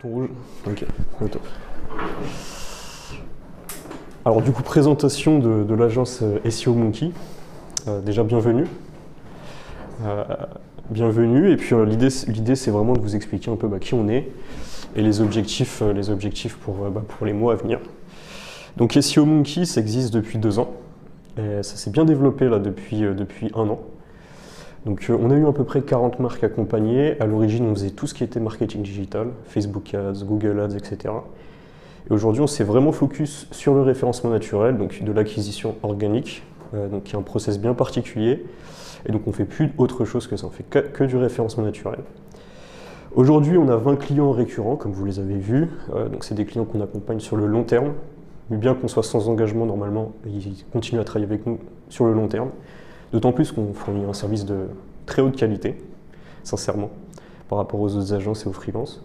Ton rouge. Ok, au top. Alors du coup, présentation de l'agence SEO Monkey. Déjà bienvenue. Bienvenue. Et puis l'idée c'est vraiment de vous expliquer un peu qui on est et les objectifs pour les mois à venir. Donc SEO Monkey, ça existe depuis 2 ans. Et ça s'est bien développé là depuis 1 an. Donc on a eu à peu près 40 marques accompagnées. À l'origine, on faisait tout ce qui était marketing digital, Facebook Ads, Google Ads, etc. Et aujourd'hui, on s'est vraiment focus sur le référencement naturel, donc de l'acquisition organique, donc qui est un process bien particulier. Et donc on ne fait plus autre chose que ça, on fait que du référencement naturel. Aujourd'hui, on a 20 clients récurrents, comme vous les avez vus. Donc c'est des clients qu'on accompagne sur le long terme. Mais bien qu'on soit sans engagement, normalement, ils continuent à travailler avec nous sur le long terme. D'autant plus qu'on fournit un service de très haute qualité, sincèrement, par rapport aux autres agences et aux freelances.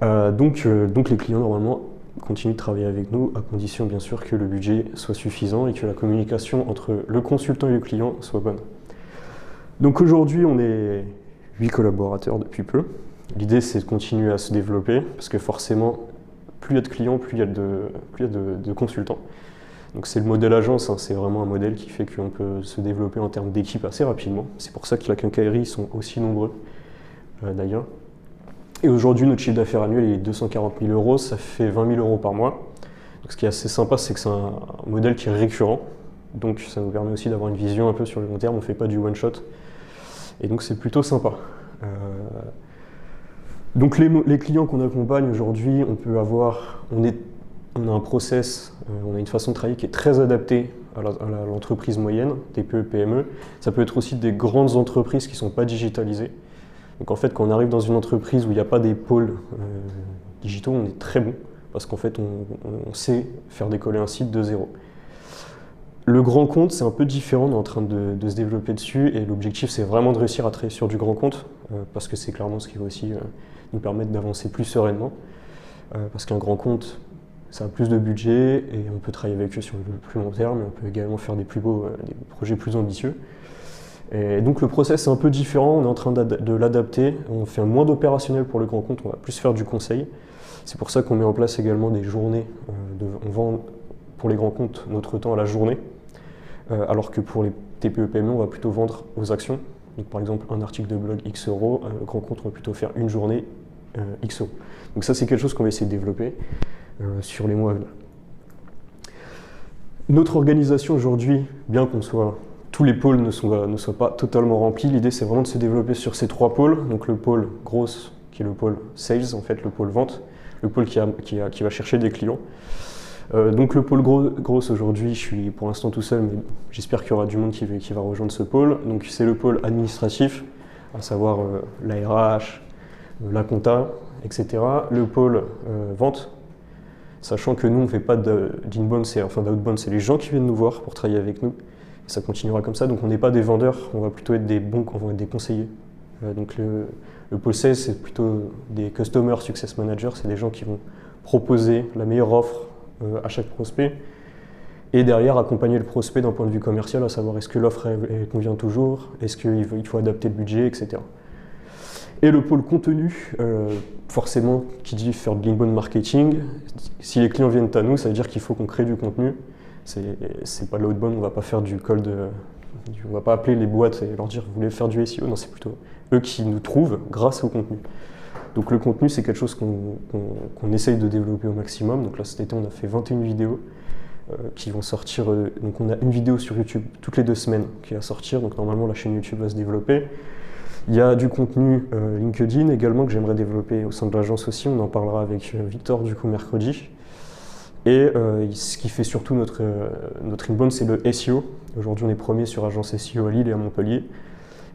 Donc les clients, normalement, continuent de travailler avec nous, à condition, bien sûr, que le budget soit suffisant et que la communication entre le consultant et le client soit bonne. Donc aujourd'hui, on est 8 collaborateurs depuis peu. L'idée, c'est de continuer à se développer, parce que forcément, plus il y a de clients, plus il y a de consultants. Donc c'est le modèle agence, c'est vraiment un modèle qui fait qu'on peut se développer en termes d'équipe assez rapidement. C'est pour ça que la quincaillerie sont aussi nombreux d'ailleurs. Et aujourd'hui, notre chiffre d'affaires annuel est 240 000 euros, ça fait 20 000 euros par mois. Donc ce qui est assez sympa, c'est que c'est un modèle qui est récurrent. Donc ça nous permet aussi d'avoir une vision un peu sur le long terme, on ne fait pas du one-shot. Et donc c'est plutôt sympa. Donc les clients qu'on accompagne aujourd'hui, on a un process, on a une façon de travailler qui est très adaptée à l'entreprise moyenne, TPE, PME. Ça peut être aussi des grandes entreprises qui ne sont pas digitalisées. Donc en fait, quand on arrive dans une entreprise où il n'y a pas des pôles digitaux, on est très bon, parce qu'en fait, on sait faire décoller un site de zéro. Le grand compte, c'est un peu différent, on est en train de se développer dessus, et l'objectif, c'est vraiment de réussir à travailler sur du grand compte, parce que c'est clairement ce qui va aussi nous permettre d'avancer plus sereinement. Parce qu'un grand compte, ça a plus de budget et on peut travailler avec eux sur le plus long terme, et on peut également faire des projets plus ambitieux. Et donc le process est un peu différent, on est en train de l'adapter, on fait moins d'opérationnel pour le grand compte, on va plus faire du conseil. C'est pour ça qu'on met en place également des journées, on vend pour les grands comptes notre temps à la journée, alors que pour les TPE-PME, on va plutôt vendre aux actions. Donc par exemple un article de blog X euros, le grand compte on va plutôt faire une journée X euros. Donc ça c'est quelque chose qu'on va essayer de développer sur les mois à venir. Notre organisation aujourd'hui, bien qu'on soit tous les pôles ne soient pas totalement remplis, l'idée c'est vraiment de se développer sur ces 3 pôles. Donc le pôle grosse qui est le pôle sales, en fait le pôle vente, le pôle qui va chercher des clients. Donc le pôle grosse aujourd'hui, je suis pour l'instant tout seul, mais j'espère qu'il y aura du monde qui va rejoindre ce pôle. Donc c'est le pôle administratif, à savoir la RH, la compta, etc. Le pôle vente, sachant que nous on ne fait pas d'inbound, d'outbound, c'est les gens qui viennent nous voir pour travailler avec nous. Et ça continuera comme ça, donc on n'est pas des vendeurs, on va plutôt être on va être des conseillers. Donc le pôle sales, c'est plutôt des customer success managers, c'est des gens qui vont proposer la meilleure offre à chaque prospect, et derrière accompagner le prospect d'un point de vue commercial, à savoir est-ce que l'offre convient toujours, est-ce qu'il faut adapter le budget, etc. Et le pôle contenu, forcément, qui dit faire de l'inbound marketing, si les clients viennent à nous, ça veut dire qu'il faut qu'on crée du contenu. C'est pas de l'outbound, on va pas faire du cold, on va pas appeler les boîtes et leur dire vous voulez faire du SEO, non, c'est plutôt eux qui nous trouvent grâce au contenu. Donc le contenu, c'est quelque chose qu'on essaye de développer au maximum. Donc là, cet été, on a fait 21 vidéos qui vont sortir. Donc on a une vidéo sur YouTube toutes les 2 semaines qui va sortir. Donc normalement, la chaîne YouTube va se développer. Il y a du contenu LinkedIn également que j'aimerais développer au sein de l'agence aussi. On en parlera avec Victor du coup mercredi. Et ce qui fait surtout notre inbound, c'est le SEO. Aujourd'hui, on est premier sur agence SEO à Lille et à Montpellier.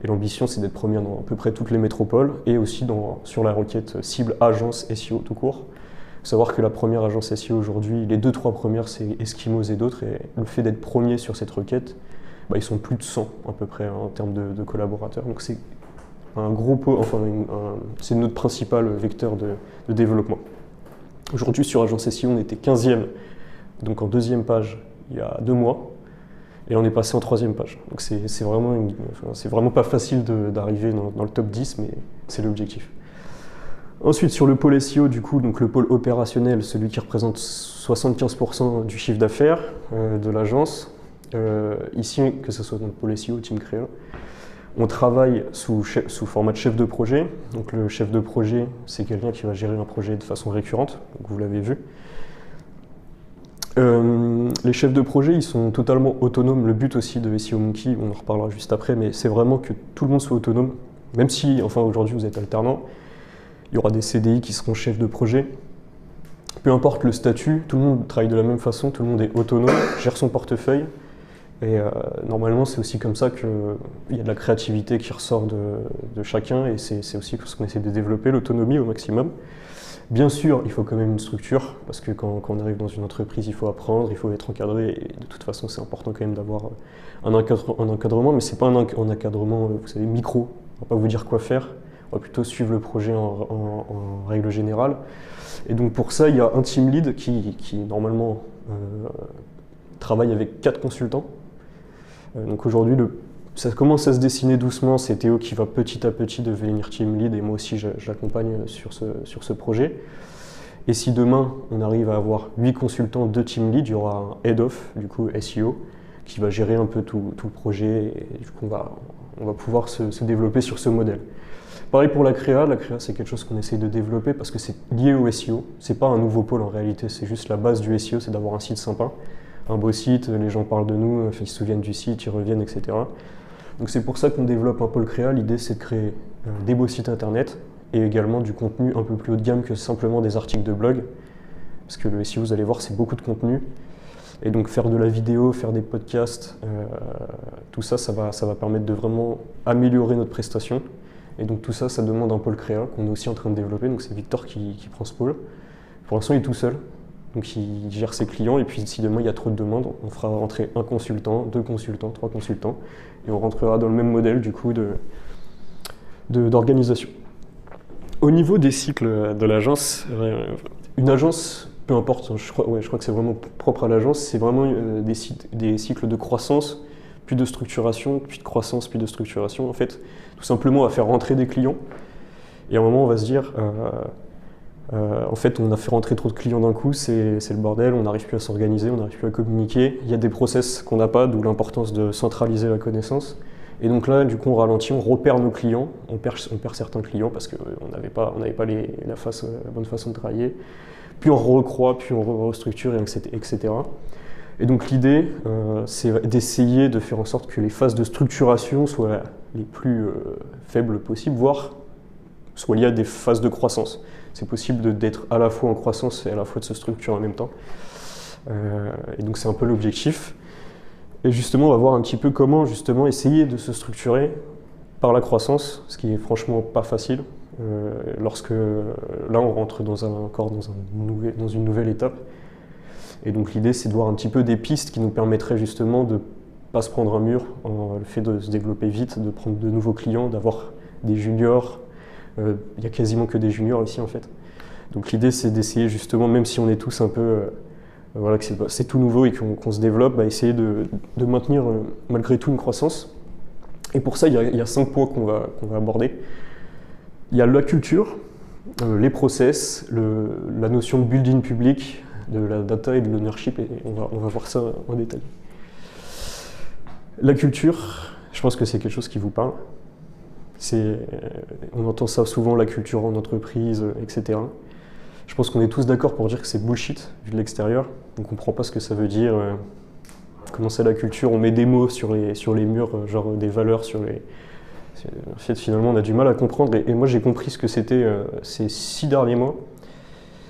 Et l'ambition, c'est d'être premier dans à peu près toutes les métropoles et aussi sur la requête cible agence SEO tout court. Il faut savoir que la première agence SEO aujourd'hui, les 2-3 premières, c'est Eskimos et d'autres. Et le fait d'être premier sur cette requête, ils sont plus de 100 à peu près en termes de collaborateurs. Donc c'est un gros c'est notre principal vecteur de développement. Aujourd'hui, sur agence SEO, on était 15e, donc en 2e page il y a 2 mois. Et on est passé en 3e page. Donc c'est vraiment pas facile d'arriver dans le top 10, mais c'est l'objectif. Ensuite, sur le pôle SEO, du coup, donc le pôle opérationnel, celui qui représente 75% du chiffre d'affaires de l'agence. Ici, que ce soit dans le pôle SEO, Team Créa, on travaille sous format de chef de projet. Donc le chef de projet, c'est quelqu'un qui va gérer un projet de façon récurrente, donc vous l'avez vu. Les chefs de projet, ils sont totalement autonomes. Le but aussi de SEO Monkey, on en reparlera juste après, mais c'est vraiment que tout le monde soit autonome. Même si, enfin aujourd'hui vous êtes alternant, il y aura des CDI qui seront chefs de projet. Peu importe le statut, tout le monde travaille de la même façon, tout le monde est autonome, gère son portefeuille. Et normalement, c'est aussi comme ça qu'il y a de la créativité qui ressort de chacun, et c'est aussi ce qu'on essaie de développer, l'autonomie au maximum. Bien sûr, il faut quand même une structure, parce que quand on arrive dans une entreprise, il faut apprendre, il faut être encadré, et de toute façon, c'est important quand même d'avoir un encadrement, mais c'est pas un encadrement, vous savez, micro. On va pas vous dire quoi faire, on va plutôt suivre le projet en règle générale. Et donc pour ça, il y a un team lead qui normalement travaille avec 4 consultants. Donc aujourd'hui, ça commence à se dessiner doucement, c'est Théo qui va petit à petit devenir team lead, et moi aussi je l'accompagne sur ce projet. Et si demain on arrive à avoir 8 consultants, 2 team leads, il y aura un head of, du coup SEO, qui va gérer un peu tout le projet, et du coup on va pouvoir se développer sur ce modèle. Pareil pour la créa c'est quelque chose qu'on essaye de développer parce que c'est lié au SEO, c'est pas un nouveau pôle en réalité, c'est juste la base du SEO, c'est d'avoir un site sympa, un beau site, les gens parlent de nous, ils se souviennent du site, ils reviennent, etc. Donc c'est pour ça qu'on développe un pôle créa, l'idée c'est de créer des beaux sites internet et également du contenu un peu plus haut de gamme que simplement des articles de blog, parce que le SEO, vous allez voir, c'est beaucoup de contenu. Et donc faire de la vidéo, faire des podcasts, tout ça, ça va permettre de vraiment améliorer notre prestation. Et donc tout ça, ça demande un pôle créa qu'on est aussi en train de développer. Donc c'est Victor qui prend ce pôle. Pour l'instant, il est tout seul. Donc il gère ses clients. Et puis si demain il y a trop de demandes, on fera rentrer un consultant, 2 consultants, 3 consultants. Et on rentrera dans le même modèle du coup d'organisation. Au niveau des cycles de l'agence, une agence, peu importe, je crois que c'est vraiment propre à l'agence, c'est vraiment des cycles de croissance, puis de structuration, puis de croissance, puis de structuration. En fait, tout simplement, on va faire rentrer des clients. Et à un moment, on va se dire, en fait, on a fait rentrer trop de clients d'un coup, c'est le bordel, on n'arrive plus à s'organiser, on n'arrive plus à communiquer. Il y a des process qu'on n'a pas, d'où l'importance de centraliser la connaissance. Et donc là, du coup, on ralentit, on repère nos clients, on perd certains clients parce qu'on n'avait pas la bonne façon de travailler. Puis on recroît, puis on restructure, etc. Et donc l'idée, c'est d'essayer de faire en sorte que les phases de structuration soient les plus faibles possibles, voire soient liées à des phases de croissance. C'est possible d'être à la fois en croissance et à la fois de se structurer en même temps. Et donc c'est un peu l'objectif. Et justement, on va voir un petit peu comment justement essayer de se structurer par la croissance, ce qui est franchement pas facile. Lorsque là, on rentre encore dans une nouvelle étape. Et donc l'idée, c'est de voir un petit peu des pistes qui nous permettraient justement de ne pas se prendre un mur, le fait de se développer vite, de prendre de nouveaux clients, d'avoir des juniors. Il n'y a quasiment que des juniors ici en fait. Donc l'idée, c'est d'essayer justement, même si on est tous un peu... voilà, que c'est tout nouveau et qu'on se développe, essayer de maintenir malgré tout une croissance. Et pour ça, il y a 5 points qu'on va aborder. Il y a la culture, les process, la notion de building public, de la data et de l'ownership, et on va voir ça en détail. La culture, je pense que c'est quelque chose qui vous parle. On entend ça souvent, la culture en entreprise, etc. Je pense qu'on est tous d'accord pour dire que c'est bullshit vu de l'extérieur. On ne comprend pas ce que ça veut dire. Comment c'est la culture? On met des mots sur les murs, genre des valeurs sur les... En fait, finalement, on a du mal à comprendre. Et moi, j'ai compris ce que c'était ces 6 derniers mois.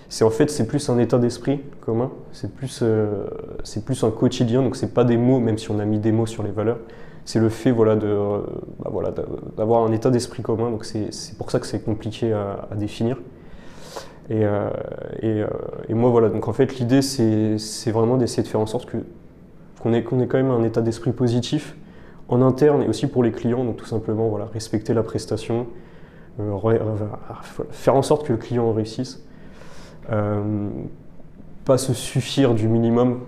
C'est plus un état d'esprit commun. C'est plus un quotidien. Donc, c'est pas des mots, même si on a mis des mots sur les valeurs. C'est le fait d'avoir un état d'esprit commun. Donc, c'est pour ça que c'est compliqué à définir. Et moi, voilà. Donc, en fait, l'idée, c'est vraiment d'essayer de faire en sorte qu'on ait quand même un état d'esprit positif en interne et aussi pour les clients. Donc, tout simplement, voilà, respecter la prestation, faire en sorte que le client réussisse. Pas se suffire du minimum,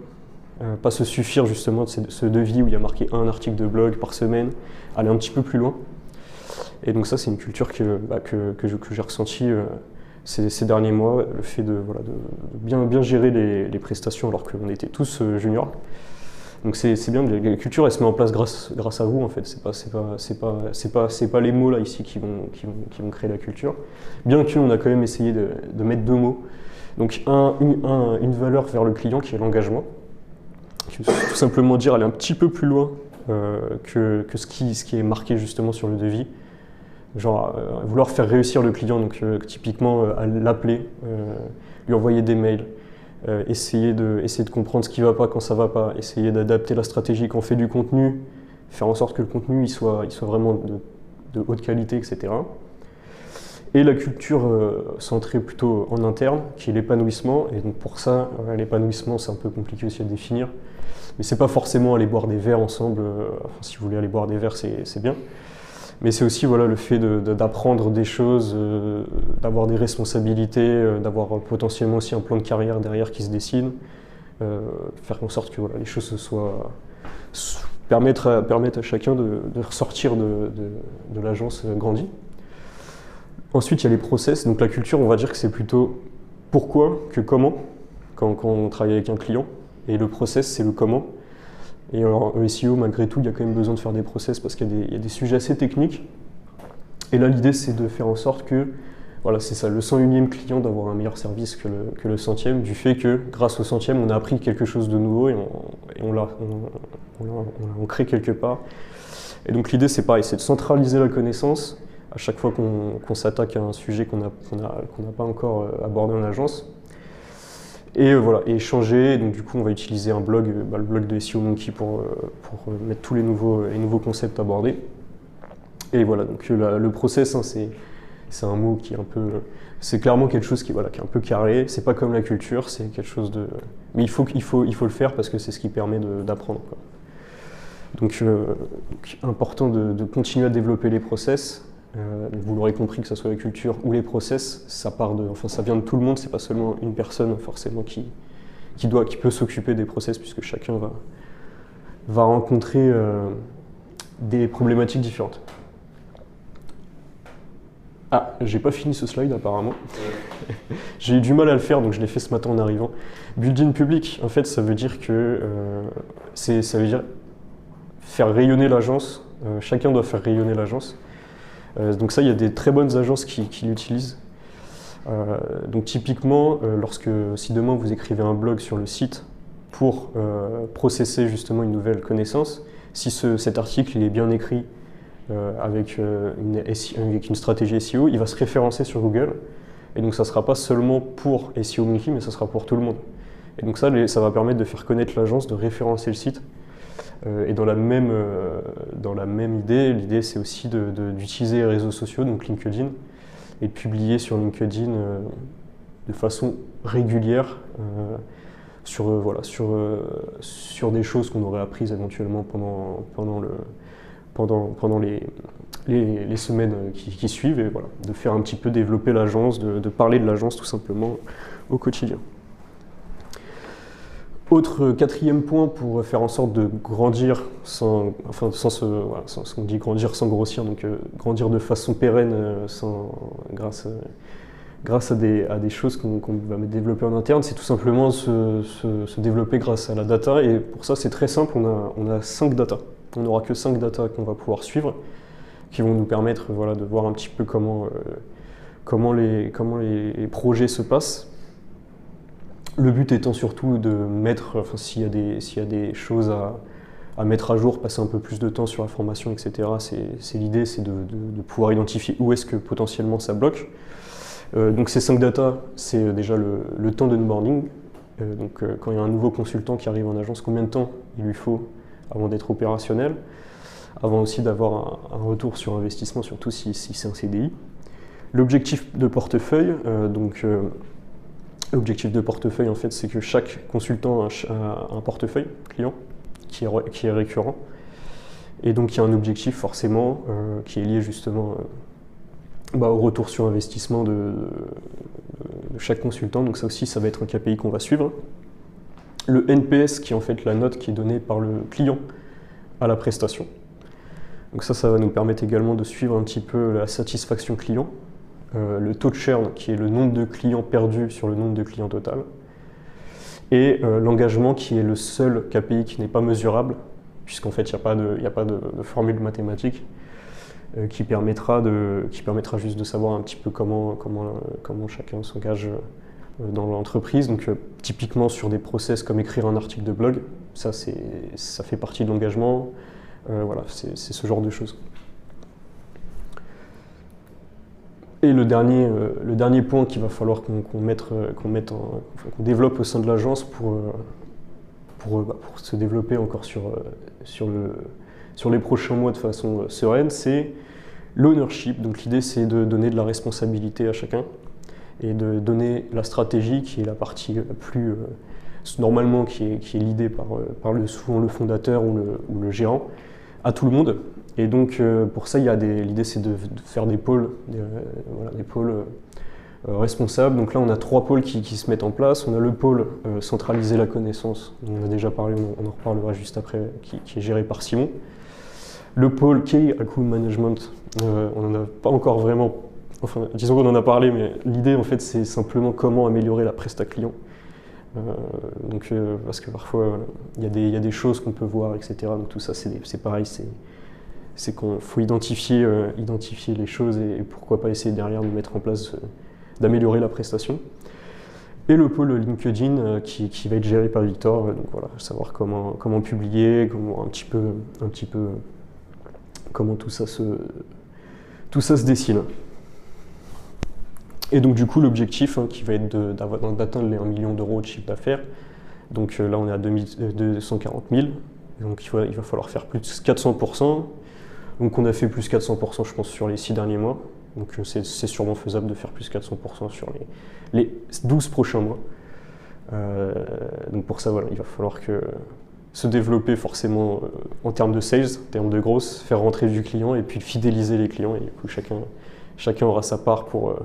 pas se suffire justement de ce devis où il y a marqué un article de blog par semaine, aller un petit peu plus loin. Et donc ça, c'est une culture que j'ai ressentie ces derniers mois, le fait de bien gérer les prestations alors qu'on était tous juniors. Donc c'est bien, la culture elle se met en place grâce à vous en fait. C'est pas les mots là ici qui vont créer la culture. Bien qu'on a quand même essayé de mettre 2 mots. Donc une valeur vers le client qui est l'engagement. Qui veut tout simplement dire aller un petit peu plus loin que ce qui est marqué justement sur le devis. Genre vouloir faire réussir le client, donc typiquement l'appeler, lui envoyer des mails, essayer de comprendre ce qui ne va pas quand ça ne va pas, essayer d'adapter la stratégie quand on fait du contenu, faire en sorte que le contenu il soit vraiment de haute qualité, etc. Et la culture centrée plutôt en interne, qui est l'épanouissement. Et donc pour ça, l'épanouissement c'est un peu compliqué aussi à définir. Mais c'est pas forcément aller boire des verres ensemble, enfin, si vous voulez aller boire des verres c'est bien. Mais c'est aussi voilà, le fait d'apprendre des choses, d'avoir des responsabilités, d'avoir potentiellement aussi un plan de carrière derrière qui se dessine, faire en sorte que voilà, les choses permettent à chacun de ressortir de l'agence grandi. Ensuite, il y a les process. Donc la culture, on va dire que c'est plutôt pourquoi que comment quand on travaille avec un client. Et le process, c'est le comment. Et alors, SEO, malgré tout, il y a quand même besoin de faire des process parce qu'il y a des sujets assez techniques. Et là, l'idée, c'est de faire en sorte que, voilà, c'est ça, le 101e client d'avoir un meilleur service que le 100e, du fait que, grâce au 100e, on a appris quelque chose de nouveau et on crée quelque part. Et donc, l'idée, c'est pareil, c'est de centraliser la connaissance à chaque fois qu'on s'attaque à un sujet qu'on n'a pas encore abordé en agence. Et voilà, et échanger. Donc du coup, on va utiliser un blog, le blog de SEO Monkey pour mettre tous les nouveaux concepts abordés. Et voilà, donc le process, hein, c'est un mot qui est un peu, c'est clairement quelque chose qui est un peu carré. C'est pas comme la culture, c'est quelque chose de, mais il faut le faire parce que c'est ce qui permet d'apprendre. Donc important de continuer à développer les process. Vous l'aurez compris, que ce soit la culture ou les process, ça vient de tout le monde, c'est pas seulement une personne forcément qui peut s'occuper des process, puisque chacun va rencontrer des problématiques différentes. Ah, j'ai pas fini ce slide apparemment. J'ai eu du mal à le faire, donc je l'ai fait ce matin en arrivant. Building public, en fait, ça veut dire faire rayonner l'agence. Chacun doit faire rayonner l'agence. Donc ça, il y a des très bonnes agences qui l'utilisent. Donc typiquement, si demain vous écrivez un blog sur le site pour processer justement une nouvelle connaissance, si cet article il est bien écrit avec une stratégie SEO, il va se référencer sur Google. Et donc ça ne sera pas seulement pour SEO Monkey, mais ça sera pour tout le monde. Et donc ça va permettre de faire connaître l'agence, de référencer le site. Et dans la même idée, l'idée c'est aussi d'utiliser les réseaux sociaux, donc LinkedIn, et de publier sur LinkedIn de façon régulière sur des choses qu'on aurait apprises éventuellement pendant les semaines qui suivent, et voilà, de faire un petit peu développer l'agence, de parler de l'agence tout simplement au quotidien. Autre quatrième point pour faire en sorte de grandir on dit grandir sans grossir, donc grandir de façon pérenne grâce à des choses qu'on va développer en interne, c'est tout simplement se développer grâce à la data. Et pour ça, c'est très simple, on a 5 data. On n'aura que 5 data qu'on va pouvoir suivre, qui vont nous permettre de voir un petit peu comment les projets se passent. Le but étant surtout de mettre, s'il y a des choses à mettre à jour, passer un peu plus de temps sur la formation, etc. L'idée, c'est de pouvoir identifier où est-ce que potentiellement ça bloque. Donc ces 5 data, c'est déjà le temps d'onboarding. Donc quand il y a un nouveau consultant qui arrive en agence, combien de temps il lui faut avant d'être opérationnel, avant aussi d'avoir un retour sur investissement, surtout si c'est un CDI. L'objectif de portefeuille, l'objectif de portefeuille, en fait, c'est que chaque consultant a un portefeuille client qui est récurrent. Et donc, il y a un objectif forcément qui est lié justement au retour sur investissement de chaque consultant. Donc ça aussi, ça va être un KPI qu'on va suivre. Le NPS, qui est en fait la note qui est donnée par le client à la prestation. Donc ça va nous permettre également de suivre un petit peu la satisfaction client. le taux de churn, qui est le nombre de clients perdus sur le nombre de clients total, et l'engagement, qui est le seul KPI qui n'est pas mesurable, puisqu'en fait, il n'y a pas de formule mathématique qui permettra juste de savoir un petit peu comment chacun s'engage dans l'entreprise. Donc typiquement sur des process comme écrire un article de blog, ça fait partie de l'engagement. Voilà, c'est ce genre de choses. Et le dernier point qu'il va falloir qu'on développe au sein de l'agence pour se développer encore sur les prochains mois de façon sereine, c'est l'ownership. Donc l'idée, c'est de donner de la responsabilité à chacun et de donner la stratégie, qui est la partie la plus normalement qui est l'idée par souvent le fondateur ou le gérant, à tout le monde. Et donc pour ça, l'idée, c'est de faire des pôles, des pôles responsables. Donc là, on a 3 pôles qui se mettent en place. On a le pôle centraliser la connaissance, dont on a déjà parlé, on en reparlera juste après, qui est géré par Simon. Le pôle Key Account Management, on n'en a pas encore vraiment, enfin disons qu'on en a parlé, mais l'idée en fait c'est simplement comment améliorer la presta client. Parce que parfois il y a des choses qu'on peut voir, etc. Donc tout ça c'est pareil, c'est qu'il faut identifier les choses et pourquoi pas essayer derrière de mettre en place, d'améliorer la prestation. Et le pôle LinkedIn qui va être géré par Victor, donc voilà, savoir comment publier, un petit peu comment tout ça se dessine. Et donc du coup l'objectif qui va être d'atteindre les 1 million d'euros de chiffre d'affaires. Donc là on est à 240 000, donc il va falloir faire plus de 400%. Donc on a fait plus 400% je pense sur les 6 derniers mois. Donc c'est sûrement faisable de faire plus 400% sur les 12 prochains mois. Donc pour ça voilà, il va falloir se développer forcément en termes de sales, en termes de growth, faire rentrer du client et puis fidéliser les clients. Et du coup chacun aura sa part pour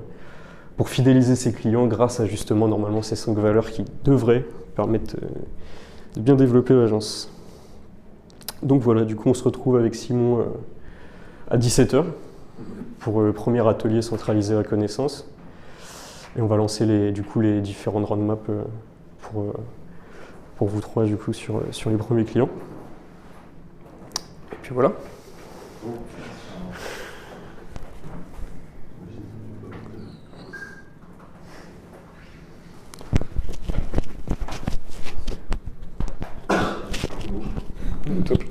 fidéliser ses clients grâce à justement normalement ces 5 valeurs qui devraient permettre de bien développer l'agence. Donc voilà, du coup on se retrouve avec Simon à 17h pour le premier atelier centraliser la connaissance. Et on va lancer les différentes roadmaps pour vous 3 du coup sur les premiers clients. Et puis voilà. Top.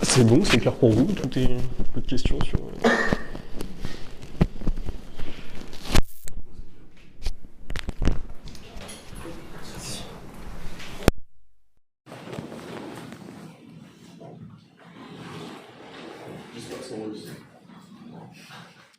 C'est bon, c'est clair pour vous, tout est peu de questions sur. J'espère que ça va aussi.